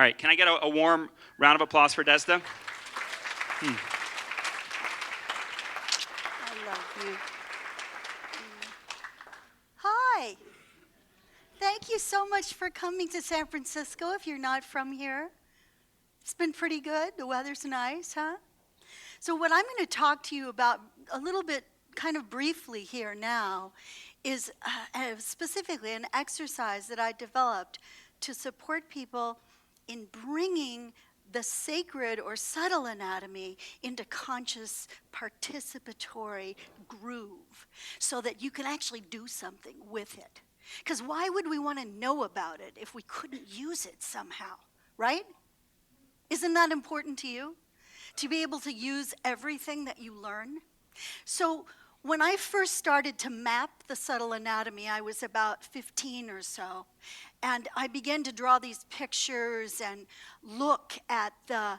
All right, can I get a warm round of applause for Desda? I love you. Hi. Thank you so much for coming to San Francisco if you're not from here. It's been pretty good. The weather's nice, huh? So what I'm going to talk to you about a little bit kind of briefly here now is specifically an exercise that I developed to support people in bringing the sacred or subtle anatomy into conscious participatory groove so that you can actually do something with it. Because why would we want to know about it if we couldn't use it somehow, right? Isn't that important to you? To be able to use everything that you learn? So when I first started to map the subtle anatomy, I was about 15 or so. And I began to draw these pictures and look at the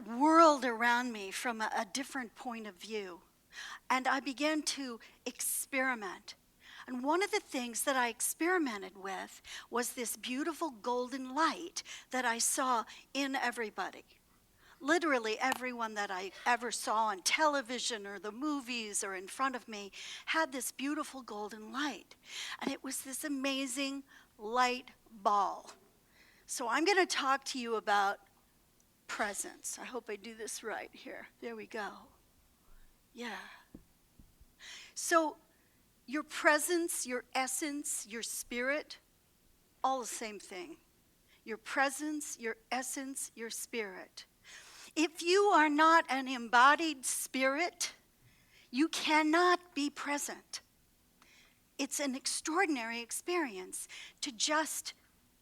world around me from a different point of view. And I began to experiment. And one of the things that I experimented with was this beautiful golden light that I saw in everybody. Literally everyone that I ever saw on television or the movies or in front of me had this beautiful golden light. And it was this amazing light ball. So I'm going to talk to you about presence. I hope I do this right here. There we go. Yeah. So your presence, your essence, your spirit, all the same thing. Your presence, your essence, your spirit. If you are not an embodied spirit, you cannot be present. It's an extraordinary experience to just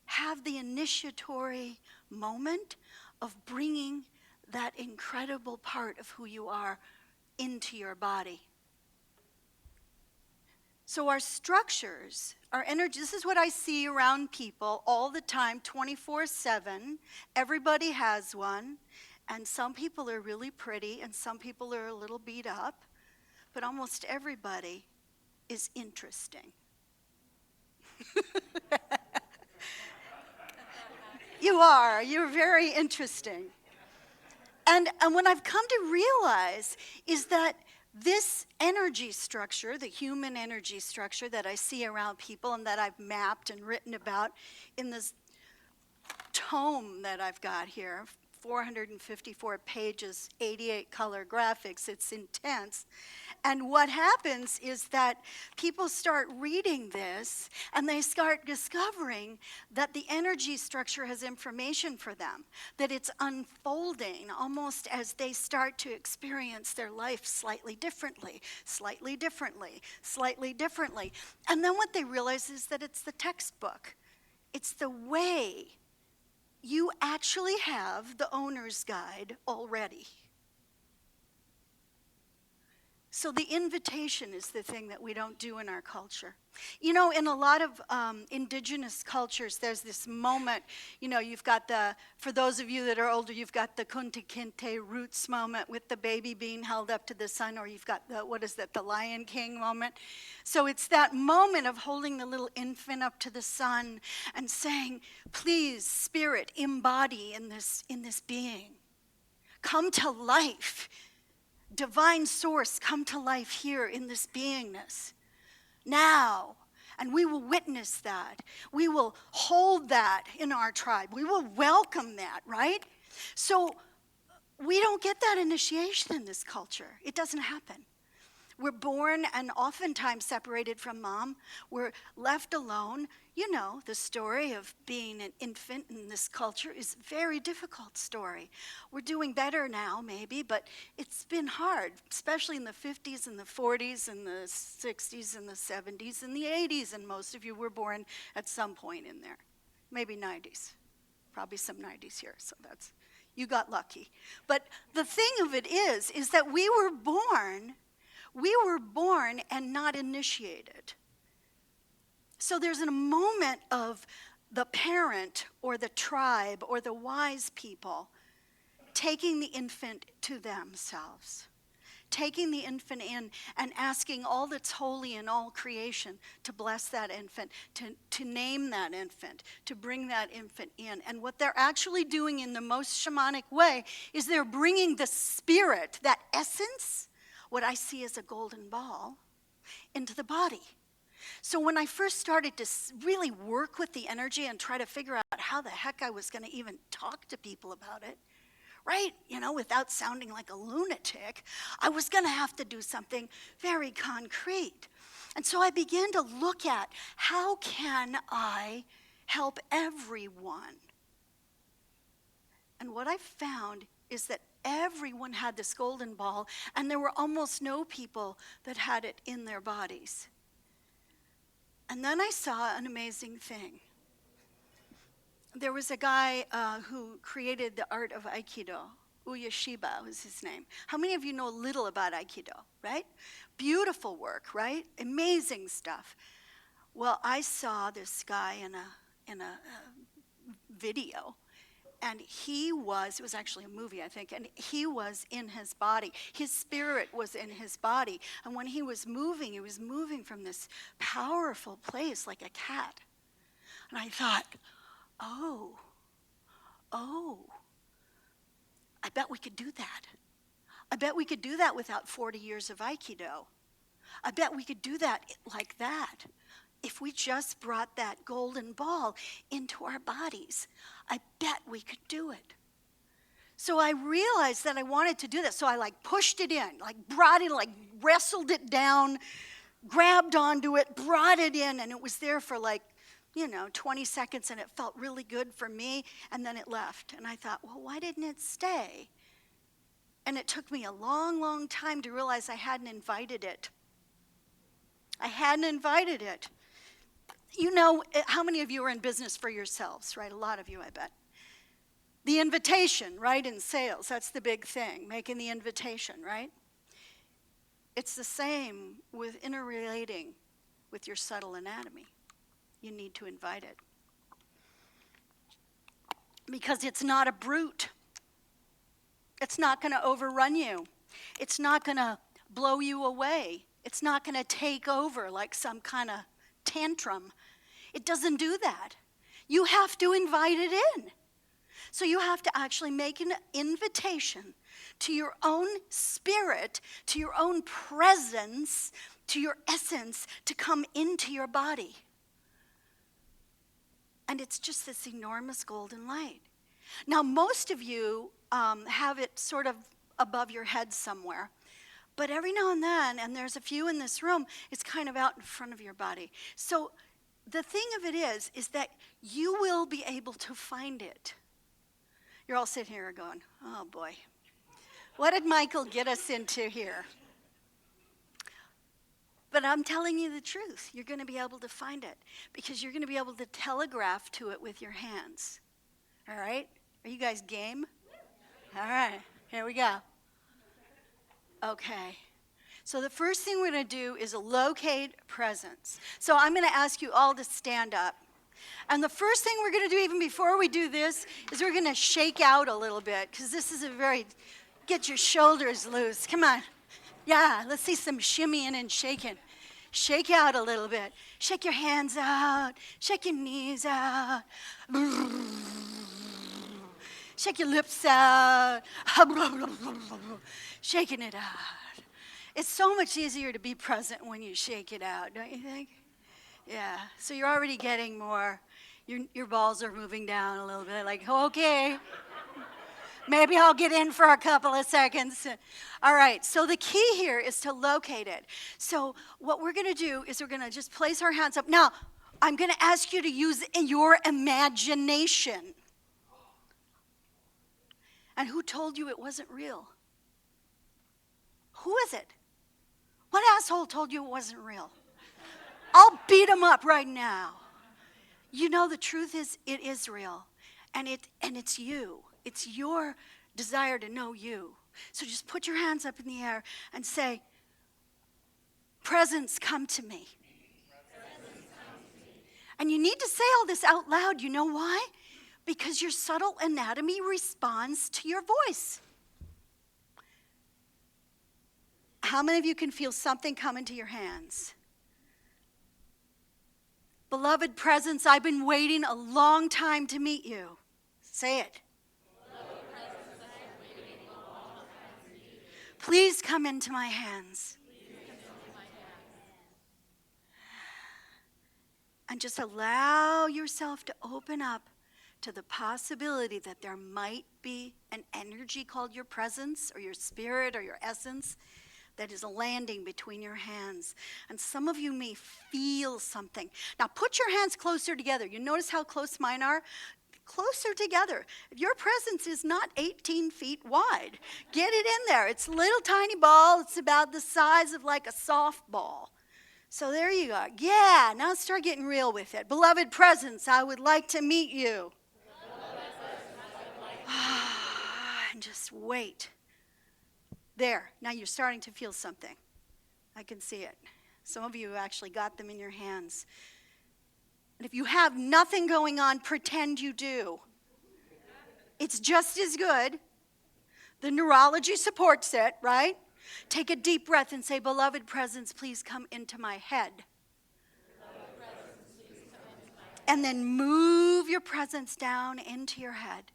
have the initiatory moment of bringing that incredible part of who you are into your body. So our structures, our energy, this is what I see around people all the time, 24/7. Everybody has one. And some people are really pretty, and some people are a little beat up, but almost everybody is interesting. You're very interesting. And what I've come to realize is that this energy structure, the human energy structure that I see around people and that I've mapped and written about in this tome that I've got here, 454 pages, 88 color graphics, it's intense. And what happens is that people start reading this and they start discovering that the energy structure has information for them, that it's unfolding almost as they start to experience their life slightly differently, slightly differently, slightly differently. And then what they realize is that it's the textbook. It's the way. You actually have the owner's guide already. So the invitation is the thing that we don't do in our culture. You know, in a lot of indigenous cultures, there's this moment, you know, you've got for those of you that are older, you've got the Kunta Kinte roots moment with the baby being held up to the sun, or you've got the Lion King moment. So it's that moment of holding the little infant up to the sun and saying, please, spirit, embody in this being. Come to life. Divine source, come to life here in this beingness. Now. And we will witness that. We will hold that in our tribe. We will welcome that, right? So we don't get that initiation in this culture. It doesn't happen. We're born and oftentimes separated from mom. We're left alone. You know, the story of being an infant in this culture is a very difficult story. We're doing better now, maybe, but it's been hard, especially in the 50s and the 40s and the 60s and the 70s and the 80s, and most of you were born at some point in there. Maybe 90s. Probably some 90s here, so you got lucky. But the thing of it is that we were born and not initiated. So there's a moment of the parent or the tribe or the wise people taking the infant to themselves, taking the infant in and asking all that's holy in all creation to bless that infant, to name that infant, to bring that infant in. And what they're actually doing in the most shamanic way is they're bringing the spirit, that essence, what I see as a golden ball, into the body. So when I first started to really work with the energy and try to figure out how the heck I was going to even talk to people about it, right? Without sounding like a lunatic, I was going to have to do something very concrete. And so I began to look at how can I help everyone? And what I found is that everyone had this golden ball, and there were almost no people that had it in their bodies. And then I saw an amazing thing. There was a guy who created the art of Aikido. Uyeshiba was his name. How many of you know a little about Aikido, right? Beautiful work, right? Amazing stuff. Well, I saw this guy in a video, and it was actually a movie, I think, and he was in his body. His spirit was in his body. And when he was moving from this powerful place like a cat. And I thought, oh, I bet we could do that. I bet we could do that without 40 years of Aikido. I bet we could do that like that. If we just brought that golden ball into our bodies, I bet we could do it. So I realized that I wanted to do that. So I pushed it in, brought it, wrestled it down, grabbed onto it, brought it in, and it was there for 20 seconds, and it felt really good for me, and then it left. And I thought, well, why didn't it stay? And it took me a long, long time to realize I hadn't invited it. I hadn't invited it. How many of you are in business for yourselves, right? A lot of you, I bet. The invitation, right, in sales, that's the big thing, making the invitation, right? It's the same with interrelating with your subtle anatomy. You need to invite it. Because it's not a brute. It's not going to overrun you. It's not going to blow you away. It's not going to take over like some kind of tantrum. It doesn't do that. You have to invite it in. So you have to actually make an invitation to your own spirit, to your own presence, to your essence to come into your body. And it's just this enormous golden light. Now, most of you have it sort of above your head somewhere. But every now and then, and there's a few in this room, it's kind of out in front of your body. So the thing of it is that you will be able to find it. You're all sitting here going, oh boy, what did Michael get us into here? But I'm telling you the truth. You're going to be able to find it because you're going to be able to telegraph to it with your hands. All right? Are you guys game? All right. Here we go. Okay. So the first thing we're going to do is locate presence. So I'm going to ask you all to stand up. And the first thing we're going to do even before we do this is we're going to shake out a little bit because this is get your shoulders loose. Come on. Yeah, let's see some shimmying and shaking. Shake out a little bit. Shake your hands out. Shake your knees out. Shake your lips out. Shaking it out. It's so much easier to be present when you shake it out, don't you think? Yeah, so you're already getting more. Your balls are moving down a little bit, like, okay, maybe I'll get in for a couple of seconds. All right, so the key here is to locate it. So what we're going to do is we're going to just place our hands up. Now, I'm going to ask you to use your imagination. And who told you it wasn't real? Who is it? What asshole told you it wasn't real? I'll beat him up right now. The truth is, it is real. And it's you. It's your desire to know you. So just put your hands up in the air and say, presence, come to me. And you need to say all this out loud. You know why? Because your subtle anatomy responds to your voice. How many of you can feel something come into your hands? Beloved presence, I've been waiting a long time to meet you. Say it. Beloved presence, I have waited a long time to meet you. Please come into my hands. Please come into my hands. And just allow yourself to open up to the possibility that there might be an energy called your presence or your spirit or your essence that is landing between your hands. And some of you may feel something. Now put your hands closer together. You notice how close mine are? Closer together. Your presence is not 18 feet wide. Get it in there. It's a little tiny ball. It's about the size of like a softball. So there you go. Yeah, now start getting real with it. Beloved presence, I would like to meet you. And just wait. There, now you're starting to feel something. I can see it. Some of you actually got them in your hands. And if you have nothing going on, pretend you do. It's just as good. The neurology supports it, right? Take a deep breath and say, beloved presence, please come into my head. And then move your presence down into your head.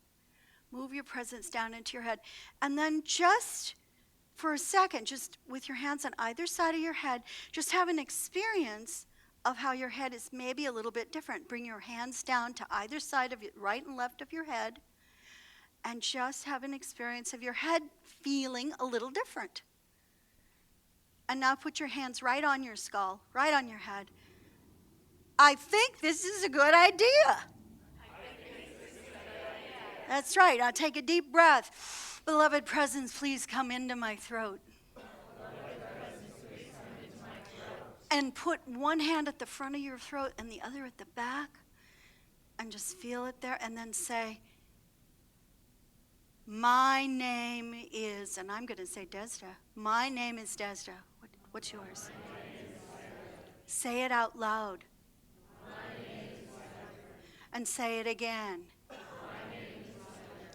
Move your presence down into your head. And then just for a second, just with your hands on either side of your head, just have an experience of how your head is maybe a little bit different. Bring your hands down to either side of your right and left of your head, and just have an experience of your head feeling a little different. And now put your hands right on your skull, right on your head. I think this is a good idea. That's right. Now take a deep breath. Beloved presence, please come into my throat. And put one hand at the front of your throat and the other at the back. And just feel it there. And then say, my name is, and I'm going to say Desda. My name is Desda. What's yours? Say it out loud. And say it again.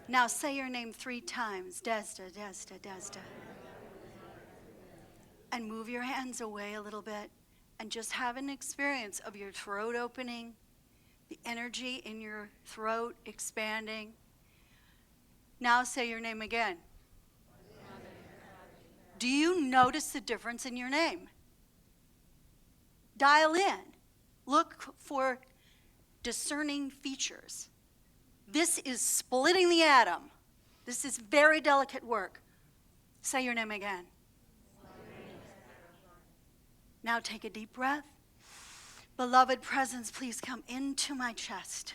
Now say your name 3 times. Desda, Desda, Desda. And move your hands away a little bit. And just have an experience of your throat opening, the energy in your throat expanding. Now say your name again. Do you notice the difference in your name? Dial in. Look for discerning features. This is splitting the atom. This is very delicate work. Say your name again. Now take a deep breath. Beloved presence, please come into my chest.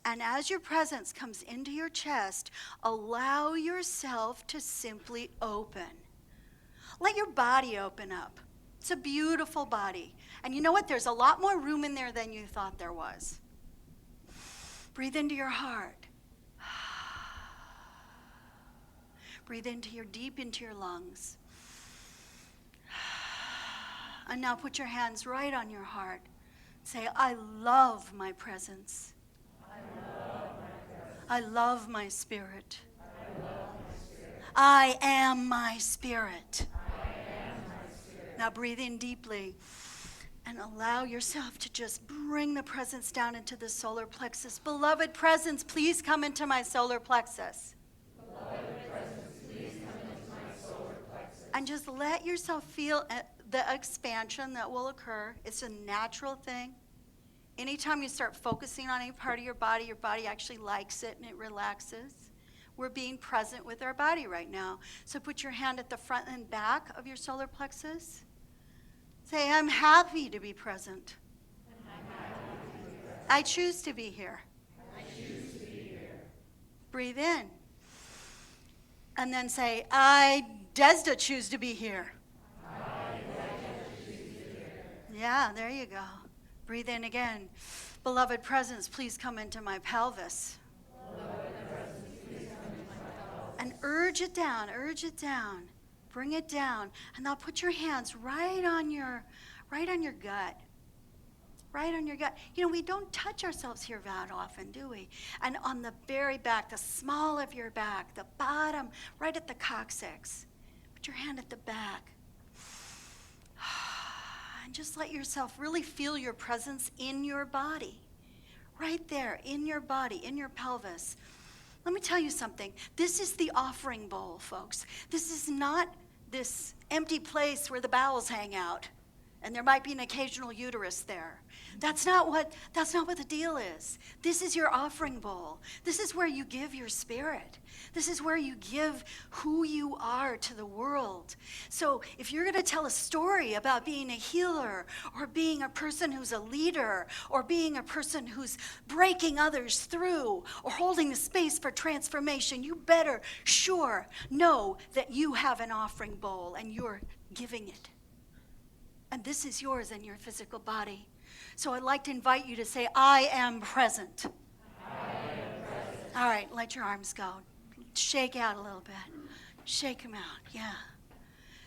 And as your presence comes into your chest, allow yourself to simply open. Let your body open up. It's a beautiful body. And you know what? There's a lot more room in there than you thought there was. Breathe into your heart. Breathe deep into your lungs. And now put your hands right on your heart. Say, I love my presence. I love my spirit. I am my spirit. Now breathe in deeply and allow yourself to just bring the presence down into the solar plexus. Beloved presence, please come into my solar plexus. And just let yourself feel the expansion that will occur. It's a natural thing. Anytime you start focusing on any part of your body actually likes it and it relaxes. We're being present with our body right now. So put your hand at the front and back of your solar plexus. Say, I'm happy to be present. I choose to be here. Breathe in. And then say, I, Desda, choose to be here. Yeah, there you go. Breathe in again. Beloved presence, please come into my pelvis. And urge it down. Bring it down. And now put your hands right on your gut. Right on your gut. You know, we don't touch ourselves here that often, do we? And on the very back, the small of your back, the bottom, right at the coccyx. Put your hand at the back. And just let yourself really feel your presence in your body. Right there, in your body, in your pelvis. Let me tell you something. This is the offering bowl, folks. This is not this empty place where the bowels hang out. And there might be an occasional uterus there. That's not what the deal is. This is your offering bowl. This is where you give your spirit. This is where you give who you are to the world. So if you're going to tell a story about being a healer or being a person who's a leader or being a person who's breaking others through or holding the space for transformation, you better sure know that you have an offering bowl and you're giving it. And this is yours in your physical body. So I'd like to invite you to say, I am present. All right, let your arms go. Shake out a little bit. Shake them out, yeah.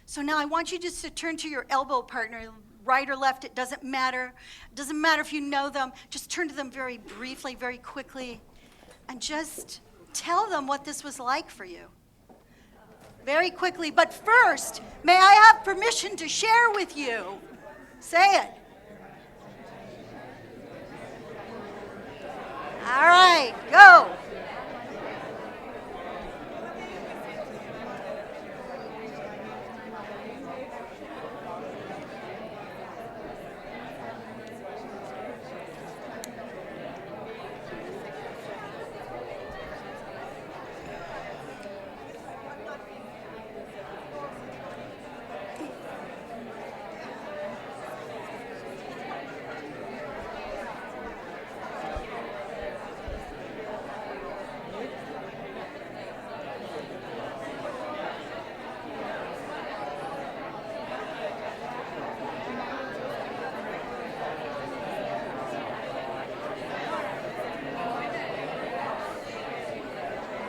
So now I want you just to turn to your elbow partner, right or left, it doesn't matter. It doesn't matter if you know them. Just turn to them very briefly, very quickly, and just tell them what this was like for you. Very quickly, but first, may I have permission to share with you? Say it. All right, go.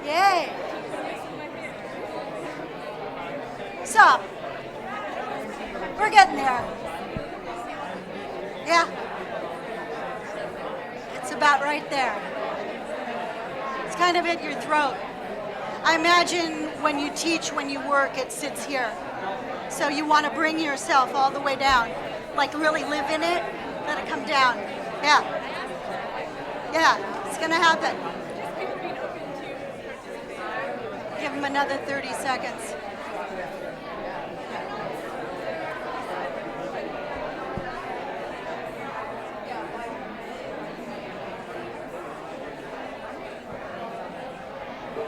Yay. So, we're getting there. Yeah. It's about right there. It's kind of at your throat. I imagine when you teach, when you work, it sits here. So you want to bring yourself all the way down. Like really live in it, let it come down. Yeah. Yeah, it's going to happen. Give them another 30 seconds.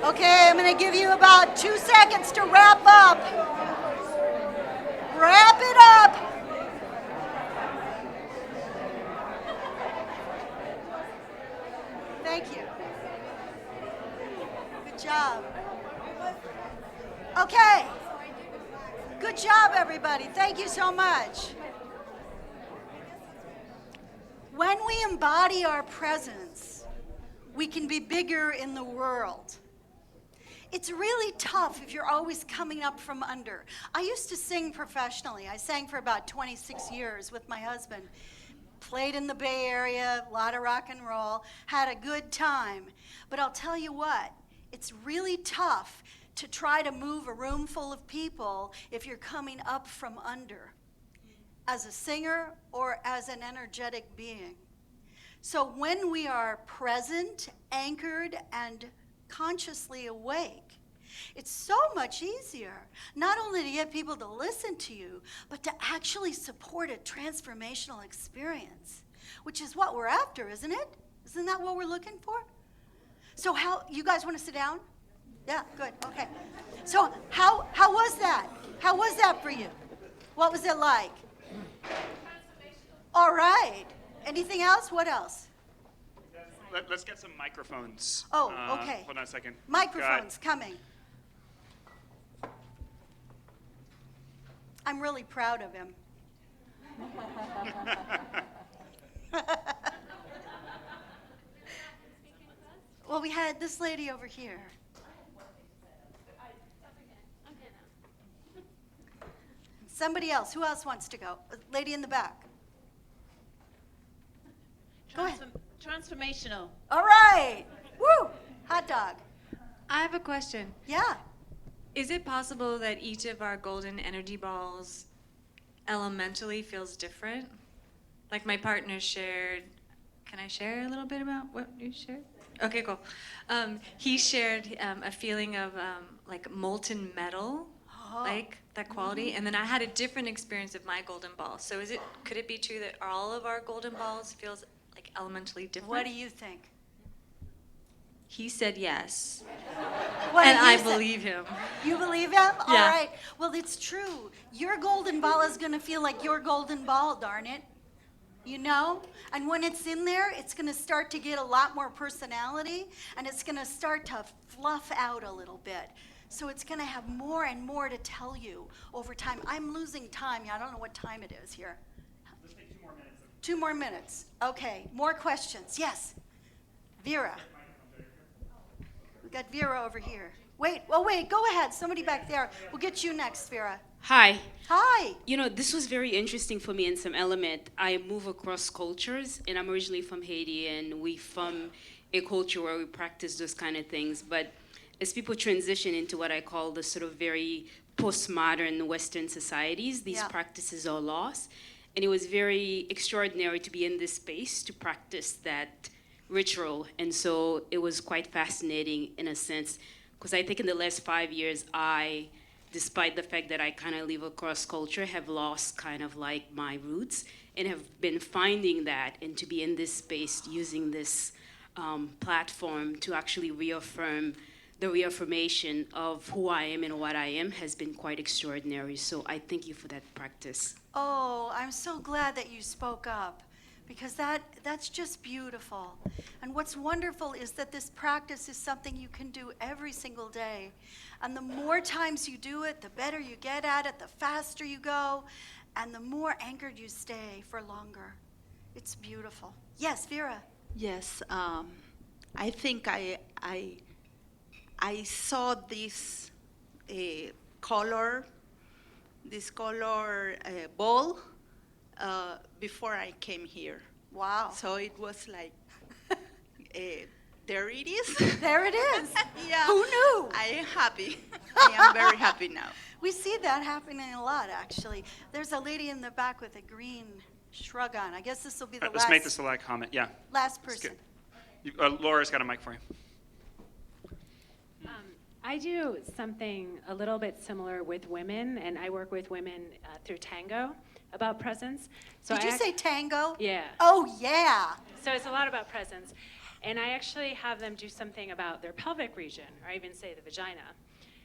Okay, I'm going to give you about 2 seconds to wrap up. Wrap it up. Thank you. Good job. Okay. Good job, everybody. Thank you so much. When we embody our presence, we can be bigger in the world. It's really tough if you're always coming up from under. I used to sing professionally. I sang for about 26 years with my husband. Played in the Bay Area, a lot of rock and roll, had a good time. But I'll tell you what, it's really tough to try to move a room full of people if you're coming up from under, as a singer or as an energetic being. So when we are present, anchored, and consciously awake, it's so much easier not only to get people to listen to you, but to actually support a transformational experience, which is what we're after, isn't it? Isn't that what we're looking for? So how, you guys want to sit down? Yeah, good, okay. So how was that? How was that for you? What was it like? All right. Anything else? What else? Let's get some microphones. Oh, okay. Hold on a second. Microphones coming. I'm really proud of him. Well, we had this lady over here. Somebody else. Who else wants to go? A lady in the back. Go ahead. Transformational. All right. Woo! Hot dog. I have a question. Yeah. Is it possible that each of our golden energy balls elementally feels different? Like my partner shared, can I share a little bit about what you shared? Okay, cool. He shared a feeling of like molten metal, like that quality, and then I had a different experience of my golden ball. So could it be true that all of our golden balls feels like elementally different? What do you think? He said yes, What and do you I say? believe him. You believe him? All Yeah. right. Well, it's true. Your golden ball is going to feel like your golden ball, darn it. You know? And when it's in there, it's going to start to get a lot more personality, and it's going to start to fluff out a little bit. So it's going to have more and more to tell you over time. I'm losing time. I don't know what time it is here. Let's take 2 more minutes. 2 more minutes. Okay. More questions. Yes. Vera. We got Vera over here. Wait. Oh, wait. Go ahead. Somebody back there. We'll get you next, Vera. Hi. Hi. You know, this was very interesting for me in some element. I move across cultures, and I'm originally from Haiti, and we from a culture where we practice those kind of things. But as people transition into what I call the sort of very postmodern Western societies, these Yeah. practices are lost. And it was very extraordinary to be in this space to practice that ritual. And so it was quite fascinating in a sense, because I think in the last 5 years, despite the fact that I kind of live across culture, have lost kind of like my roots and have been finding that, and to be in this space using this platform to actually reaffirm the reaffirmation of who I am and what I am has been quite extraordinary. So I thank you for that practice. Oh, I'm so glad that you spoke up, because that's just beautiful. And what's wonderful is that this practice is something you can do every single day. And the more times you do it, the better you get at it, the faster you go, and the more anchored you stay for longer. It's beautiful. Yes, Vera. Yes, I think I saw this color ball before I came here. Wow. So it was like, there it is. There it is. Yeah. Who knew? I am happy. I am very happy now. We see that happening a lot, actually. There's a lady in the back with a green shrug on. I guess this will be the Let's make this a live comment. Yeah. last That's person. good. Laura's got a mic for you. I do something a little bit similar with women, and I work with women through tango about presence. So Did you say tango? Yeah. Oh, yeah. So it's a lot about presence. And I actually have them do something about their pelvic region, or I even say the vagina.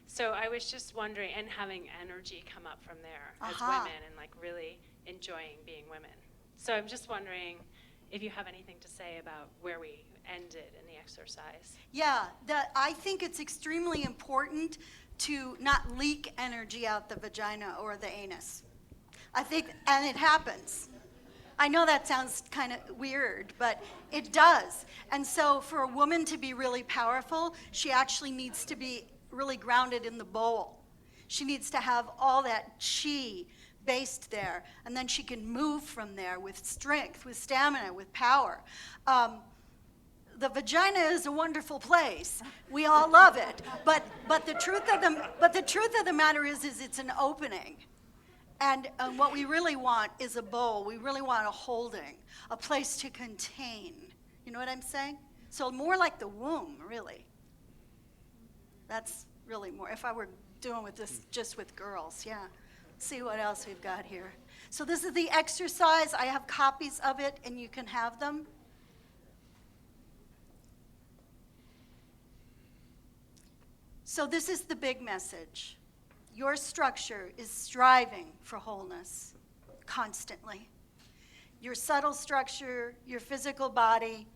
So I was just wondering, and having energy come up from there as women, and like really enjoying being women. So I'm just wondering if you have anything to say about where we ended in the exercise. Yeah, I think it's extremely important to not leak energy out the vagina or the anus. I think, and it happens. I know that sounds kind of weird, but it does. And so for a woman to be really powerful, she actually needs to be really grounded in the bowl. She needs to have all that chi based there, and then she can move from there with strength, with stamina, with power. The vagina is a wonderful place. We all love it, but the truth of the matter is it's an opening. And what we really want is a bowl. We really want a holding, a place to contain. You know what I'm saying? So more like the womb, really. That's really more. If I were doing with this just with girls, yeah. See what else we've got here. So this is the exercise. I have copies of it, and you can have them. So this is the big message. Your structure is striving for wholeness constantly. Your subtle structure, your physical body,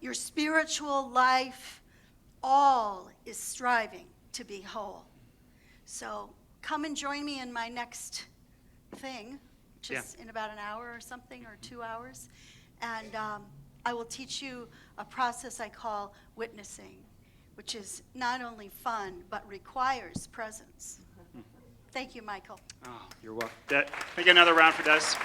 your spiritual life, all is striving to be whole. So come and join me in my next thing, just in about an hour or something, or 2 hours. And I will teach you a process I call witnessing, which is not only fun, but requires presence. Thank you, Michael. Oh, you're welcome. Can I get another round for Des?